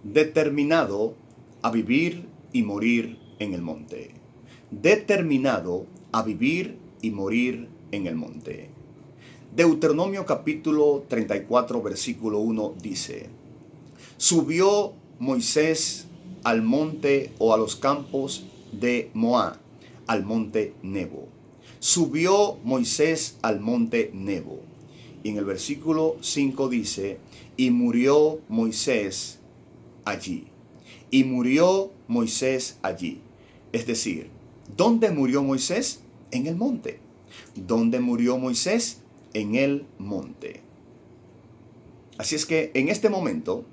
determinado a vivir y morir en el monte. Determinado a vivir y morir en el monte. Deuteronomio capítulo 34, versículo 1 dice: Subió Moisés al monte o a los campos de Moab, al monte Nebo. Subió Moisés al monte Nebo. Y en el versículo 5 dice: y murió Moisés allí. Y murió Moisés allí. Es decir, ¿dónde murió Moisés? En el monte. ¿Dónde murió Moisés? En el monte. Así es que en este momento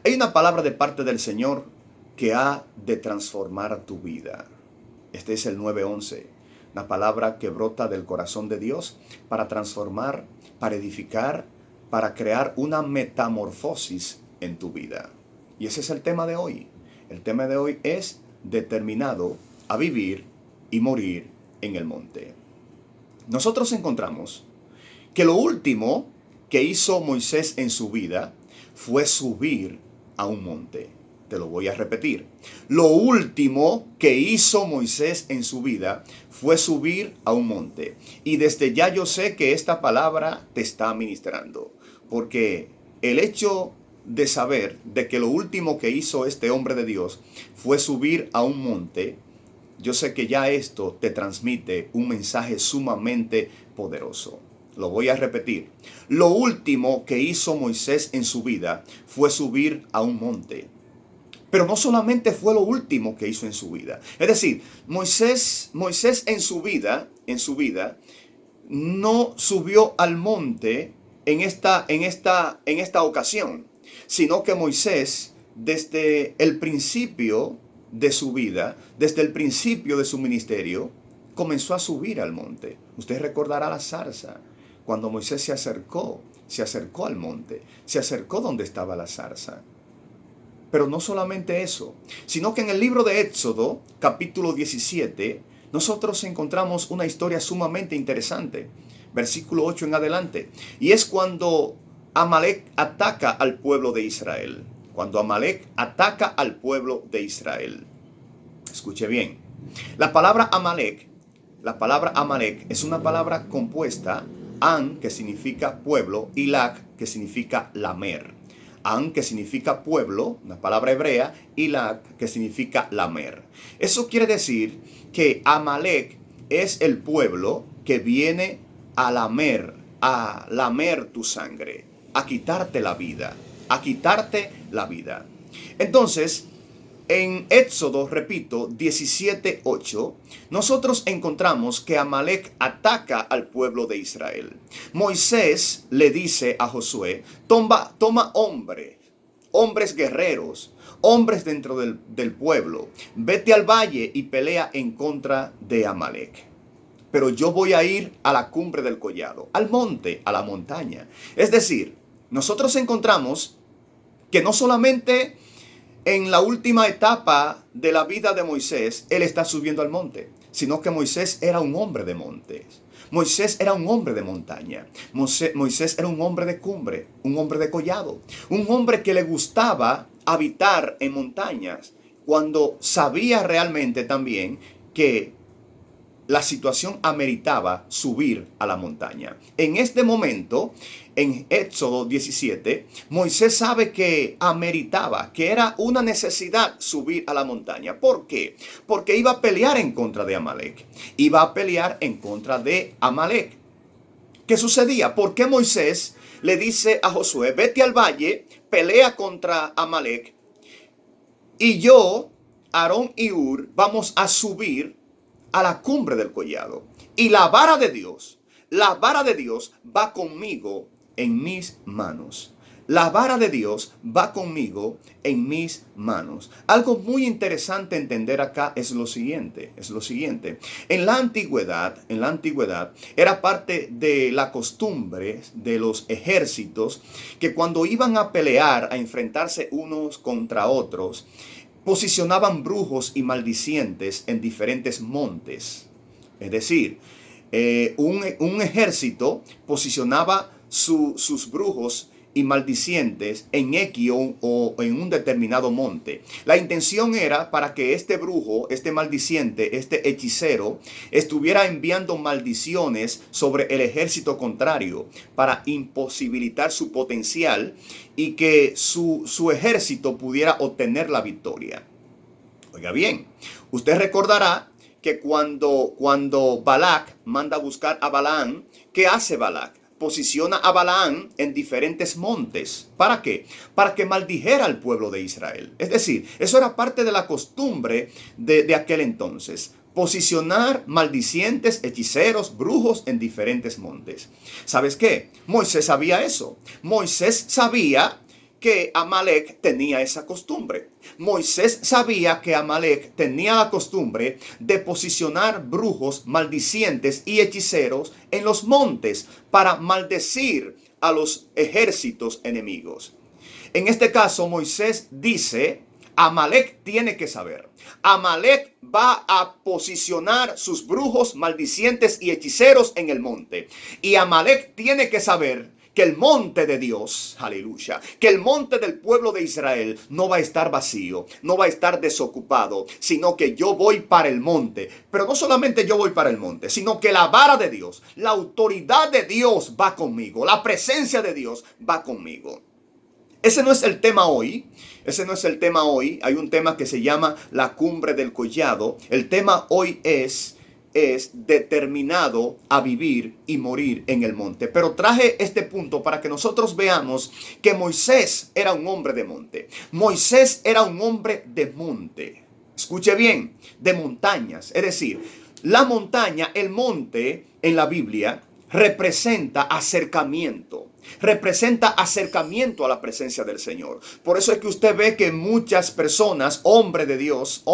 hay una palabra de parte del Señor que ha de transformar tu vida. Este es el 9:11, una palabra que brota del corazón de Dios para transformar, para edificar, para crear una metamorfosis en tu vida. Y ese es el tema de hoy. El tema de hoy es determinado a vivir y morir en el monte. Nosotros encontramos que lo último que hizo Moisés en su vida fue subir a un monte. Te lo voy a repetir. Lo último que hizo Moisés en su vida fue subir a un monte. Y desde ya yo sé que esta palabra te está ministrando, porque el hecho de saber de que lo último que hizo este hombre de Dios fue subir a un monte, yo sé que ya esto te transmite un mensaje sumamente poderoso. Lo voy a repetir. Lo último que hizo Moisés en su vida fue subir a un monte. Pero no solamente fue lo último que hizo en su vida. Es decir, Moisés en su vida no subió al monte en esta ocasión, sino que Moisés, desde el principio de su vida, desde el principio de su ministerio, comenzó a subir al monte. Usted recordará la zarza. Cuando Moisés se acercó al monte, se acercó donde estaba la zarza. Pero no solamente eso, sino que en el libro de Éxodo, capítulo 17, nosotros encontramos una historia sumamente interesante. Versículo 8 en adelante. Y es cuando Amalek ataca al pueblo de Israel. Cuando Amalek ataca al pueblo de Israel. Escuche bien. La palabra Amalek es una palabra compuesta. An, que significa pueblo, y Lak, que significa lamer. An, que significa pueblo, una palabra hebrea, y Lak, que significa lamer. Eso quiere decir que Amalek es el pueblo que viene a lamer tu sangre, a quitarte la vida, Entonces, en Éxodo, repito, 17:8, nosotros encontramos que Amalek ataca al pueblo de Israel. Moisés le dice a Josué: toma hombres guerreros, hombres dentro del pueblo, vete al valle y pelea en contra de Amalek. Pero yo voy a ir a la cumbre del collado, al monte, a la montaña. Es decir, nosotros encontramos que no solamente en la última etapa de la vida de Moisés, él está subiendo al monte, sino que Moisés era un hombre de montes. Moisés era un hombre de montaña. Moisés era un hombre de cumbre, un hombre de collado, un hombre que le gustaba habitar en montañas, cuando sabía realmente también que la situación ameritaba subir a la montaña. En este momento, en Éxodo 17, Moisés sabe que ameritaba, que era una necesidad subir a la montaña. ¿Por qué? Porque iba a pelear en contra de Amalek. ¿Qué sucedía? ¿Por qué Moisés le dice a Josué: vete al valle, pelea contra Amalek, y yo, Aarón y Hur, vamos a subir a la cumbre del collado? Y la vara de Dios va conmigo en mis manos. La vara de Dios va conmigo en mis manos. Algo muy interesante entender acá es lo siguiente. En la antigüedad era parte de la costumbre de los ejércitos que cuando iban a pelear, a enfrentarse unos contra otros, posicionaban brujos y maldicientes en diferentes montes. Es decir, un ejército posicionaba sus brujos y maldicientes en Equión o en un determinado monte. La intención era para que este brujo, este maldiciente, este hechicero, estuviera enviando maldiciones sobre el ejército contrario para imposibilitar su potencial y que su ejército pudiera obtener la victoria. Oiga bien, usted recordará que cuando Balac manda a buscar a Balaam, ¿qué hace Balac? Posiciona a Balaam en diferentes montes. ¿Para qué? Para que maldijera al pueblo de Israel. Es decir, eso era parte de la costumbre de aquel entonces. Posicionar maldicientes, hechiceros, brujos en diferentes montes. ¿Sabes qué? Moisés sabía eso. Moisés sabía que Amalek tenía esa costumbre. Moisés sabía que Amalek tenía la costumbre de posicionar brujos, maldicientes y hechiceros en los montes para maldecir a los ejércitos enemigos. En este caso, Moisés dice, Amalek tiene que saber. Amalek va a posicionar sus brujos, maldicientes y hechiceros en el monte. Y Amalek tiene que saber que el monte de Dios, aleluya, que el monte del pueblo de Israel no va a estar vacío, no va a estar desocupado, sino que yo voy para el monte. Pero no solamente yo voy para el monte, sino que la vara de Dios, la autoridad de Dios va conmigo, la presencia de Dios va conmigo. Ese no es el tema hoy. Ese no es el tema hoy. Hay un tema que se llama la cumbre del collado. El tema hoy es determinado a vivir y morir en el monte. Pero traje este punto para que nosotros veamos que Moisés era un hombre de monte. Moisés era un hombre de monte. Escuche bien, de montañas. Es decir, la montaña, el monte en la Biblia representa acercamiento. Representa acercamiento a la presencia del Señor. Por eso es que usted ve que muchas personas, hombre de Dios,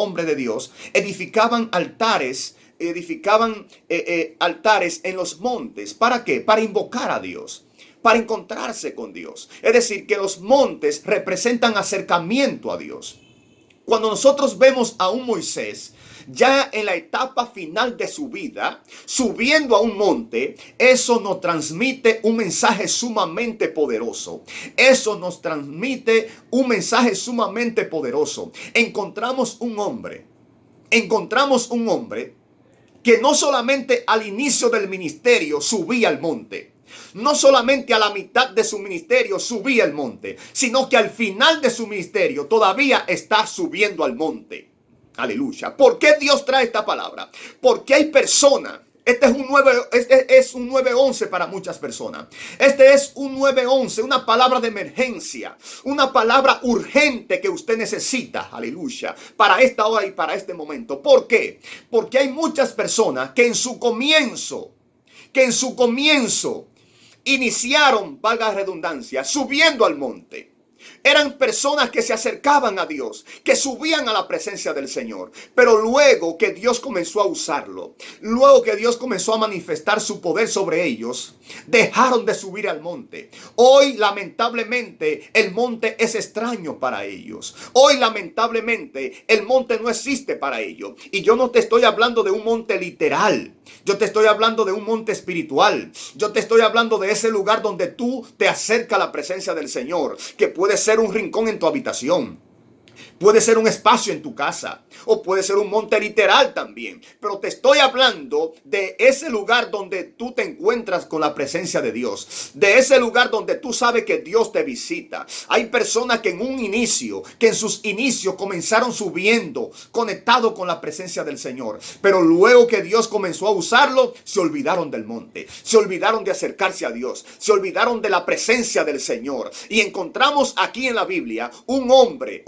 edificaban altares en los montes. ¿Para qué? Para invocar a Dios, para encontrarse con Dios. Es decir, que los montes representan acercamiento a Dios. Cuando nosotros vemos a un Moisés ya en la etapa final de su vida, subiendo a un monte, eso nos transmite un mensaje sumamente poderoso. Eso nos transmite un mensaje sumamente poderoso. Encontramos un hombre que no solamente al inicio del ministerio subía al monte, no solamente a la mitad de su ministerio subía al monte, sino que al final de su ministerio todavía está subiendo al monte. Aleluya. ¿Por qué Dios trae esta palabra? Porque hay personas. Este es un 911 para muchas personas. Este es un 911, una palabra de emergencia, una palabra urgente que usted necesita, aleluya, para esta hora y para este momento. ¿Por qué? Porque hay muchas personas que en su comienzo iniciaron, valga la redundancia, subiendo al monte. Eran personas que se acercaban a Dios, que subían a la presencia del Señor. Pero luego que Dios comenzó a usarlo, luego que Dios comenzó a manifestar su poder sobre ellos, dejaron de subir al monte. Hoy, lamentablemente, el monte es extraño para ellos. Hoy, lamentablemente, el monte no existe para ellos. Y yo no te estoy hablando de un monte literal. Yo te estoy hablando de un monte espiritual. Yo te estoy hablando de ese lugar donde tú te acercas a la presencia del Señor, que puede ser un rincón en tu habitación. Puede ser un espacio en tu casa o puede ser un monte literal también. Pero te estoy hablando de ese lugar donde tú te encuentras con la presencia de Dios. De ese lugar donde tú sabes que Dios te visita. Hay personas que en sus inicios comenzaron subiendo, conectados con la presencia del Señor. Pero luego que Dios comenzó a usarlo, se olvidaron del monte. Se olvidaron de acercarse a Dios. Se olvidaron de la presencia del Señor. Y encontramos aquí en la Biblia un hombre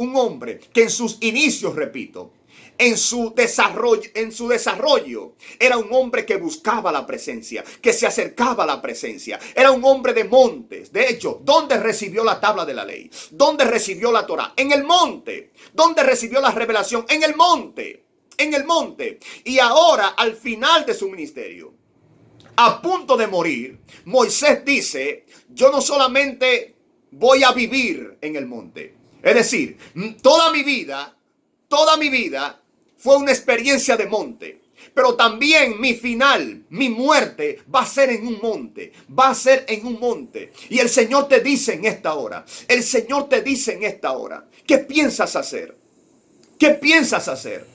que en sus inicios, repito, en su desarrollo, era un hombre que buscaba la presencia, que se acercaba a la presencia. Era un hombre de montes. De hecho, ¿dónde recibió la tabla de la ley? ¿Dónde recibió la Torá? En el monte. ¿Dónde recibió la revelación? En el monte. En el monte. Y ahora, al final de su ministerio, a punto de morir, Moisés dice, yo no solamente voy a vivir en el monte. Es decir, toda mi vida fue una experiencia de monte. Pero también mi final, mi muerte va a ser en un monte. Va a ser en un monte. Y el Señor te dice en esta hora. El Señor te dice en esta hora. ¿Qué piensas hacer? ¿Qué piensas hacer?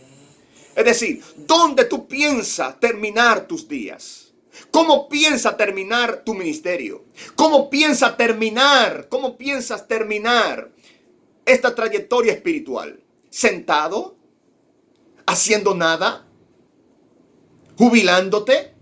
Es decir, ¿dónde tú piensas terminar tus días? ¿Cómo piensas terminar tu ministerio? ¿Cómo piensas terminar? ¿Cómo piensas terminar esta trayectoria espiritual? ¿Sentado? ¿Haciendo nada? ¿Jubilándote?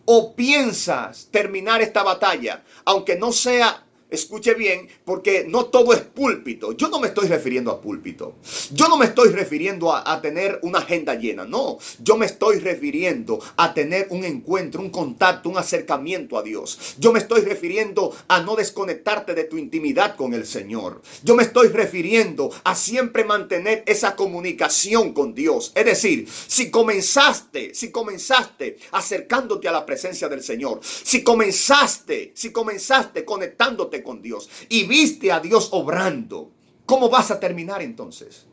¿O piensas terminar esta batalla? Aunque no sea, escuche bien, porque no todo es púlpito. Yo no me estoy refiriendo a púlpito. Yo no me estoy refiriendo a tener una agenda llena. No, yo me estoy refiriendo a tener un encuentro, un contacto, un acercamiento a Dios. Yo me estoy refiriendo a no desconectarte de tu intimidad con el Señor. Yo me estoy refiriendo a siempre mantener esa comunicación con Dios. Es decir, si comenzaste acercándote a la presencia del Señor, si comenzaste conectándote con Dios y viste a Dios obrando, ¿cómo vas a terminar entonces?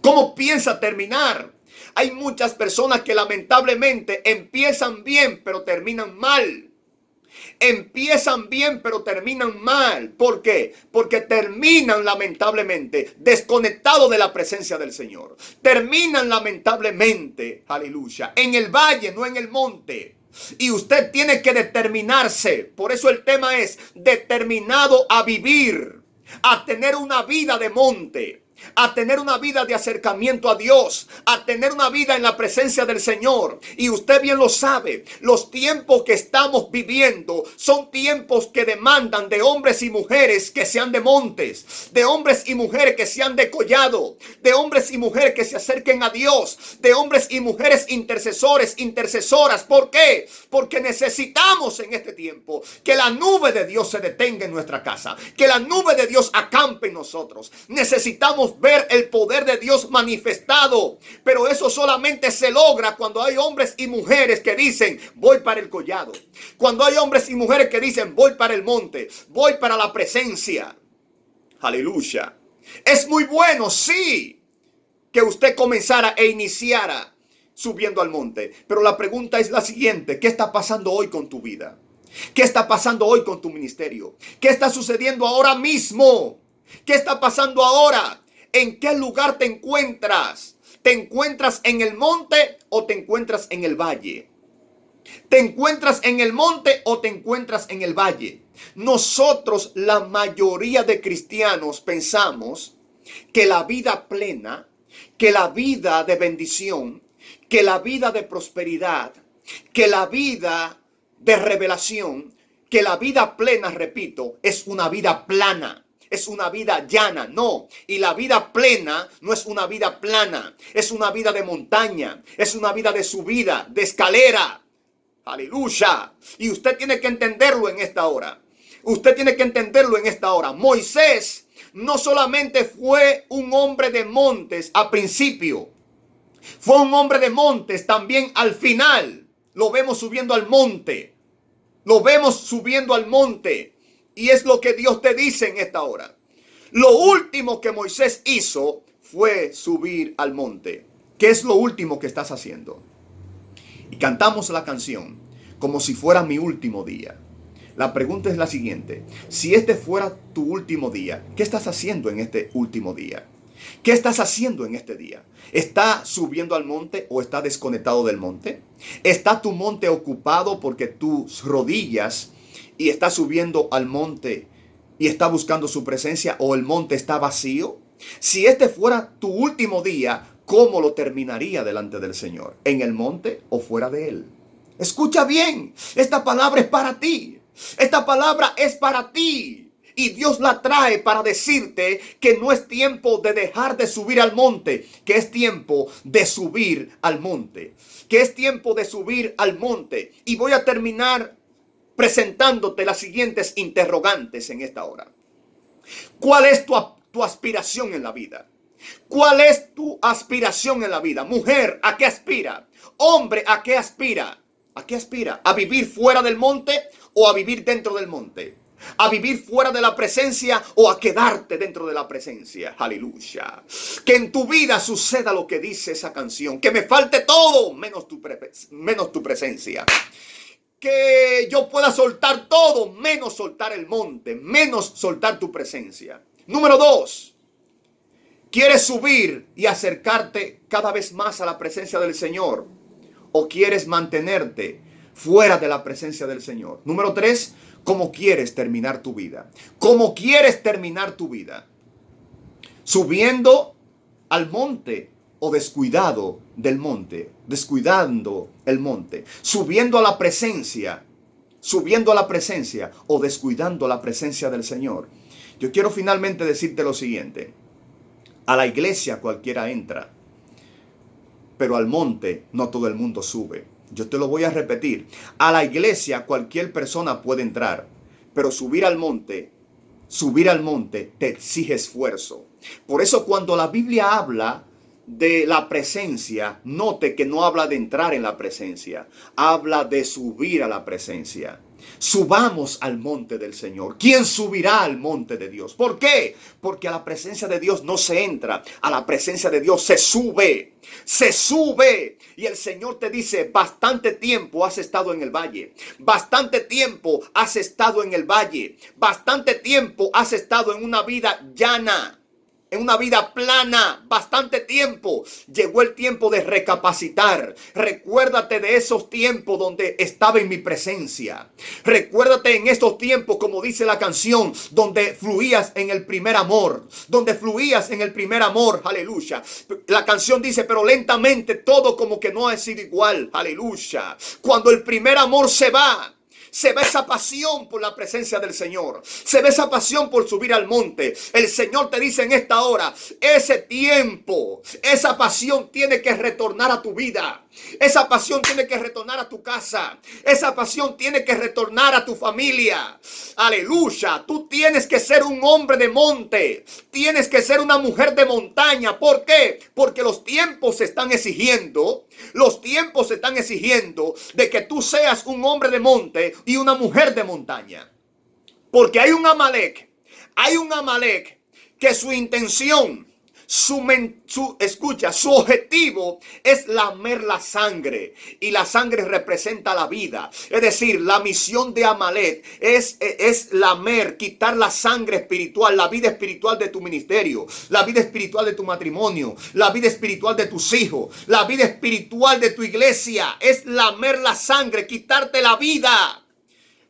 ¿Cómo piensas terminar? Hay muchas personas que lamentablemente empiezan bien pero terminan mal. Empiezan bien pero terminan mal. ¿Por qué? Porque terminan lamentablemente desconectados de la presencia del Señor. Terminan lamentablemente, aleluya, en el valle, no en el monte. Y usted tiene que determinarse. Por eso el tema es determinado a vivir, a tener una vida de monte, a tener una vida de acercamiento a Dios, a tener una vida en la presencia del Señor. Y usted bien lo sabe, los tiempos que estamos viviendo son tiempos que demandan de hombres y mujeres que sean de montes, de hombres y mujeres que sean de collado, de hombres y mujeres que se acerquen a Dios, de hombres y mujeres intercesores, intercesoras. ¿Por qué? Porque necesitamos en este tiempo que la nube de Dios se detenga en nuestra casa, que la nube de Dios acampe en nosotros. Necesitamos ver el poder de Dios manifestado, pero eso solamente se logra cuando hay hombres y mujeres que dicen voy para el collado, cuando hay hombres y mujeres que dicen voy para el monte, voy para la presencia. Aleluya. Es muy bueno, sí, que usted comenzara e iniciara subiendo al monte, pero la pregunta es la siguiente: ¿qué está pasando hoy con tu vida? ¿Qué está pasando hoy con tu ministerio? ¿Qué está sucediendo ahora mismo? ¿Qué está pasando ahora? ¿En qué lugar te encuentras? ¿Te encuentras en el monte o te encuentras en el valle? ¿Te encuentras en el monte o te encuentras en el valle? Nosotros, la mayoría de cristianos, pensamos que la vida plena, que la vida de bendición, que la vida de prosperidad, que la vida de revelación, que la vida plena, repito, es una vida plana. Es una vida llana, no. Y la vida plena no es una vida plana. Es una vida de montaña. Es una vida de subida, de escalera. Aleluya. Y usted tiene que entenderlo en esta hora. Usted tiene que entenderlo en esta hora. Moisés no solamente fue un hombre de montes al principio. Fue un hombre de montes también al final. Lo vemos subiendo al monte. Lo vemos subiendo al monte. Y es lo que Dios te dice en esta hora. Lo último que Moisés hizo fue subir al monte. ¿Qué es lo último que estás haciendo? Y cantamos la canción como si fuera mi último día. La pregunta es la siguiente: si este fuera tu último día, ¿qué estás haciendo en este último día? ¿Qué estás haciendo en este día? ¿Está subiendo al monte o está desconectado del monte? ¿Está tu monte ocupado porque tus rodillas y está subiendo al monte y está buscando su presencia, o el monte está vacío? Si este fuera tu último día, ¿cómo lo terminaría delante del Señor? ¿En el monte o fuera de él? Escucha bien, esta palabra es para ti. Esta palabra es para ti. Y Dios la trae para decirte que no es tiempo de dejar de subir al monte, que es tiempo de subir al monte, que es tiempo de subir al monte. Y voy a terminar presentándote las siguientes interrogantes en esta hora. ¿Cuál es tu aspiración en la vida? ¿Cuál es tu aspiración en la vida? Mujer, ¿a qué aspira? Hombre, ¿a qué aspira? ¿A qué aspira? ¿A vivir fuera del monte o a vivir dentro del monte? a vivir fuera de la presencia o a quedarte dentro de la presencia. Aleluya. Que en tu vida suceda lo que dice esa canción. Que me falte todo menos tu presencia. Que yo pueda soltar todo menos soltar el monte, menos soltar tu presencia. Número 2. ¿Quieres subir y acercarte cada vez más a la presencia del Señor? ¿O quieres mantenerte fuera de la presencia del Señor? Número 3. ¿Cómo quieres terminar tu vida? ¿Cómo quieres terminar tu vida? ¿Subiendo al monte o descuidado del monte? Descuidando el monte. ¿Subiendo a la presencia? ¿Subiendo a la presencia o descuidando la presencia del Señor? Yo quiero finalmente decirte lo siguiente. A la iglesia cualquiera entra, pero al monte no todo el mundo sube. Yo te lo voy a repetir. A la iglesia cualquier persona puede entrar, pero subir al monte te exige esfuerzo. Por eso cuando la Biblia habla de la presencia, note que no habla de entrar en la presencia, habla de subir a la presencia. Subamos al monte del Señor. ¿Quién subirá al monte de Dios? ¿Por qué? Porque a la presencia de Dios no se entra, a la presencia de Dios se sube. Se sube. Y el Señor te dice, bastante tiempo has estado en el valle. Bastante tiempo has estado en el valle. Bastante tiempo has estado en una vida llana. En una vida plana, bastante tiempo. Llegó el tiempo de recapacitar. Recuérdate de esos tiempos donde estaba en mi presencia. Recuérdate en estos tiempos, como dice la canción, donde fluías en el primer amor. Donde fluías en el primer amor. Aleluya. La canción dice, pero lentamente todo como que no ha sido igual. Aleluya. Cuando el primer amor se va esa pasión por la presencia del Señor. Se ve esa pasión por subir al monte. El Señor te dice en esta hora, ese tiempo, esa pasión tiene que retornar a tu vida. Esa pasión tiene que retornar a tu casa. Esa pasión tiene que retornar a tu familia. Aleluya. Tú tienes que ser un hombre de monte. Tienes que ser una mujer de montaña. ¿Por qué? Porque los tiempos se están exigiendo. Los tiempos se están exigiendo de que tú seas un hombre de monte y una mujer de montaña. Porque hay un Amalek. Hay un Amalek que su intención, su objetivo es lamer la sangre, y la sangre representa la vida. Es decir, la misión de Amalek es lamer, quitar la sangre espiritual, la vida espiritual de tu ministerio, la vida espiritual de tu matrimonio, la vida espiritual de tus hijos, la vida espiritual de tu iglesia. Es lamer la sangre, quitarte la vida.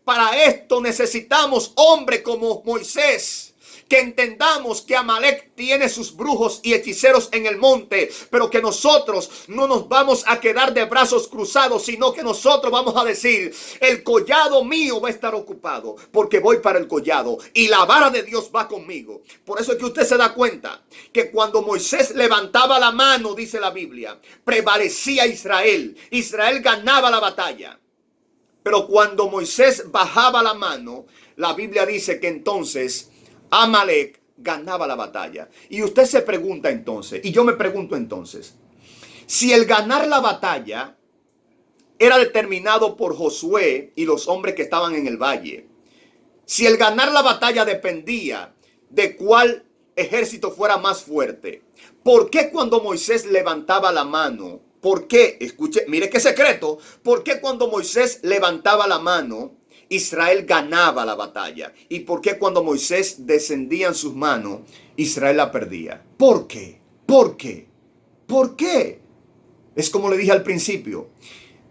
Para esto necesitamos hombres como Moisés, que entendamos que Amalek tiene sus brujos y hechiceros en el monte, pero que nosotros no nos vamos a quedar de brazos cruzados, sino que nosotros vamos a decir, el collado mío va a estar ocupado, porque voy para el collado y la vara de Dios va conmigo. Por eso es que usted se da cuenta que cuando Moisés levantaba la mano, dice la Biblia, prevalecía Israel. Israel ganaba la batalla. Pero cuando Moisés bajaba la mano, la Biblia dice que entonces Amalek ganaba la batalla. Y usted se pregunta entonces, y yo me pregunto entonces, si el ganar la batalla era determinado por Josué y los hombres que estaban en el valle, si el ganar la batalla dependía de cuál ejército fuera más fuerte, ¿por qué cuando Moisés levantaba la mano? ¿Por qué? Escuche, mire qué secreto. ¿Por qué cuando Moisés levantaba la mano, Israel ganaba la batalla? ¿Y por qué cuando Moisés descendía en sus manos, Israel la perdía? ¿Por qué? ¿Por qué? ¿Por qué? Es como le dije al principio.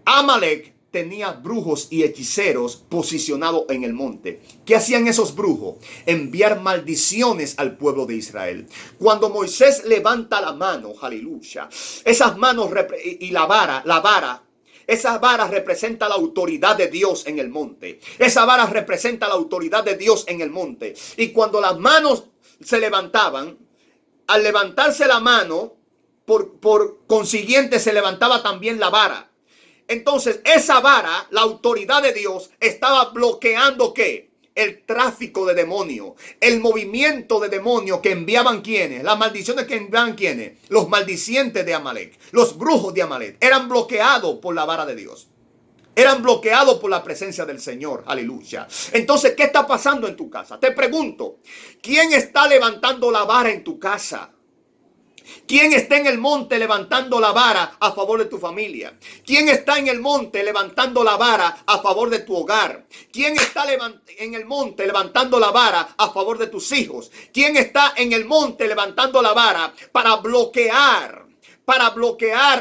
Amalek tenía brujos y hechiceros posicionados en el monte. ¿Qué hacían esos brujos? Enviar maldiciones al pueblo de Israel. Cuando Moisés levanta la mano, aleluya, esas manos y la vara, esa vara representa la autoridad de Dios en el monte. Esa vara representa la autoridad de Dios en el monte. Y cuando las manos se levantaban, al levantarse la mano, por consiguiente se levantaba también la vara. Entonces esa vara, la autoridad de Dios, estaba bloqueando ¿qué? El tráfico de demonios, el movimiento de demonios que enviaban ¿quiénes? Las maldiciones que enviaban ¿quiénes? Los maldicientes de Amalek, los brujos de Amalek, eran bloqueados por la vara de Dios. Eran bloqueados por la presencia del Señor. Aleluya. Entonces, ¿qué está pasando en tu casa? Te pregunto, ¿quién está levantando la vara en tu casa? ¿Quién está en el monte levantando la vara a favor de tu familia? ¿Quién está en el monte levantando la vara a favor de tu hogar? ¿Quién está en el monte levantando la vara a favor de tus hijos? ¿Quién está en el monte levantando la vara para bloquear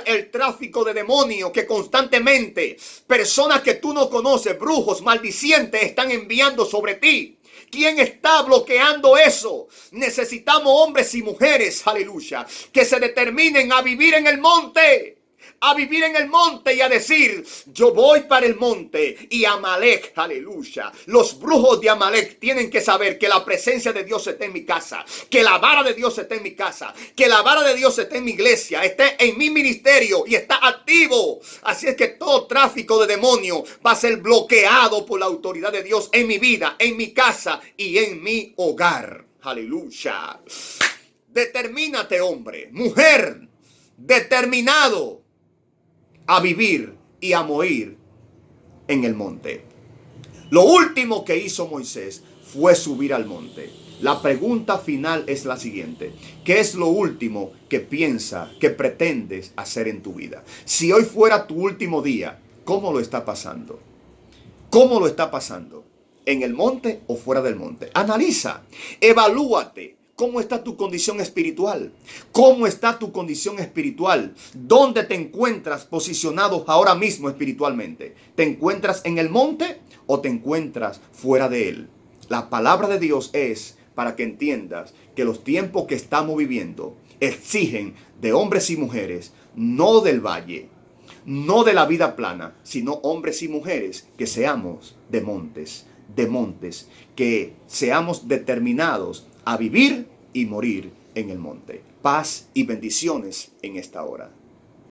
el tráfico de demonios que constantemente personas que tú no conoces, brujos, maldicientes, están enviando sobre ti? ¿Quién está bloqueando eso? Necesitamos hombres y mujeres, aleluya, que se determinen a vivir en el monte. A vivir en el monte y a decir, yo voy para el monte. Y Amalek, aleluya, los brujos de Amalek tienen que saber que la presencia de Dios está en mi casa, que la vara de Dios está en mi casa, que la vara de Dios está en mi iglesia, está en mi ministerio y está activo. Así es que todo tráfico de demonios va a ser bloqueado por la autoridad de Dios en mi vida, en mi casa y en mi hogar. Aleluya. Determínate, hombre, mujer, determinado a vivir y a morir en el monte. Lo último que hizo Moisés fue subir al monte. La pregunta final es la siguiente: ¿qué es lo último que piensas, que pretendes hacer en tu vida? Si hoy fuera tu último día, ¿cómo lo está pasando? ¿Cómo lo está pasando? ¿En el monte o fuera del monte? Analiza, evalúate. ¿Cómo está tu condición espiritual? ¿Cómo está tu condición espiritual? ¿Dónde te encuentras posicionado ahora mismo espiritualmente? ¿Te encuentras en el monte o te encuentras fuera de él? La palabra de Dios es para que entiendas que los tiempos que estamos viviendo exigen de hombres y mujeres, no del valle, no de la vida plana, sino hombres y mujeres que seamos de montes, que seamos determinados a vivir y morir en el monte. Paz y bendiciones en esta hora.